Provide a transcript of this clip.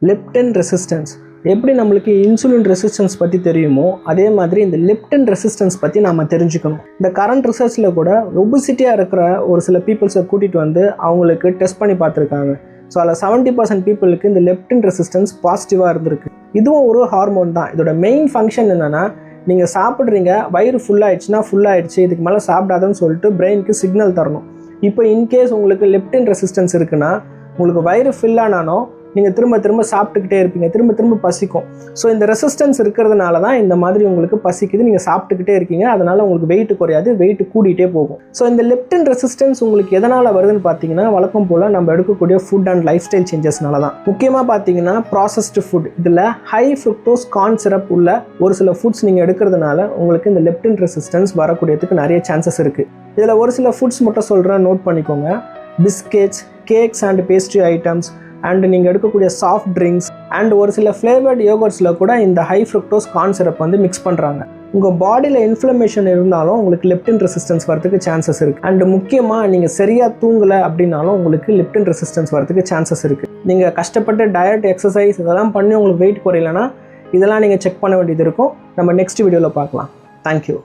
Leptin resistance. எப்படி நம்மளுக்கு insulin resistance பற்றி தெரியுமோ அதே மாதிரி இந்த லெப்டின் ரெசிஸ்டன்ஸ் பற்றி நாம் தெரிஞ்சுக்கணும். இந்த கரண்ட் ரிசர்ச்சில் கூட ஒபிசிட்டியாக இருக்கிற ஒரு சில பீப்புள்ஸை கூட்டிகிட்டு வந்து அவங்களுக்கு டெஸ்ட் பண்ணி பார்த்துருக்காங்க. ஸோ அதில் 70% பீப்புளுக்கு இந்த லெப்டின் ரெசிஸ்டன்ஸ் பாசிட்டிவாக இருந்திருக்கு. இதுவும் ஒரு ஹார்மோன் தான். இதோட மெயின் ஃபங்க்ஷன் என்னென்னா, நீங்கள் சாப்பிட்றீங்க, வயிறு ஃபுல்லாகிடுச்சுன்னா ஃபுல்லாகிடுச்சு, இதுக்கு மேலே சாப்பிடாதுன்னு சொல்லிட்டு பிரெயினுக்கு சிக்னல் தரணும். இப்போ இன்கேஸ் உங்களுக்கு லெப்டின் ரெசிஸ்டன்ஸ் இருக்குன்னா, உங்களுக்கு வயிறு ஃபில்லானானோ நீங்கள் திரும்ப திரும்ப சாப்பிட்டுக்கிட்டே இருப்பீங்க, திரும்ப திரும்ப பசிக்கும். ஸோ இந்த ரெசிஸ்டன்ஸ் இருக்கிறதுனால தான் இந்த மாதிரி உங்களுக்கு பசிக்குது, நீங்கள் சாப்பிட்டுக்கிட்டே இருக்கீங்க, அதனால் உங்களுக்கு வெயிட் குறையாது, வெயிட் கூடிகிட்டே போகும். ஸோ இந்த லெப்டின் ரெசிஸ்டன்ஸ் உங்களுக்கு எதனால் வருதுன்னு பார்த்தீங்கன்னா, வழக்கம் போல் நம்ம எடுக்கக்கூடிய ஃபுட் அண்ட் லைஃப் ஸ்டைல் சேஞ்சஸ்னால தான். முக்கியமாக பார்த்தீங்கன்னா ப்ராசஸ்டு ஃபுட், இதில் ஹை ஃப்ருக்டோஸ் கார்ன் சிரப் உள்ள ஒரு சில ஃபுட்ஸ் நீங்கள் எடுக்கிறதுனால உங்களுக்கு இந்த லெப்டின் ரெசிஸ்டன்ஸ் வரக்கூடியதுக்கு நிறைய சான்சஸ் இருக்குது. இதில் ஒரு சில ஃபுட்ஸ் மட்டும் சொல்கிறேன், நோட் பண்ணிக்கோங்க. Biscuits, cakes and pastry items, and நீங்கள் எடுக்கக்கூடிய சாஃப்ட் ட்ரிங்க்ஸ் அண்ட் ஒரு சில ஃப்ளேவர்ட் யோகர்ட்ஸில் கூட இந்த ஹை ஃப்ருக்டோஸ் கார்ன் சிரப் வந்து மிக்ஸ் பண்ணுறாங்க. உங்கள் பாடியில் இன்ஃப்ளமேஷன் இருந்தாலும் உங்களுக்கு லெப்டின் ரெசிஸ்டன்ஸ் வரதுக்கு சான்சஸ் இருக்குது. அண்ட் முக்கியமாக நீங்கள் சரியாக தூங்கலை அப்படின்னாலும் உங்களுக்கு லெப்டின் ரெசிஸ்டன்ஸ் வரதுக்கு சான்சஸ் இருக்குது. நீங்கள் கஷ்டப்பட்டு டயட், எக்ஸசைஸ் இதெல்லாம் பண்ணி உங்களுக்கு வெயிட் குறையலைன்னா இதெல்லாம் நீங்கள் செக் பண்ண வேண்டியது இருக்கும். நம்ம நெக்ஸ்ட் வீடியோவில் பார்க்கலாம். தேங்க்யூ.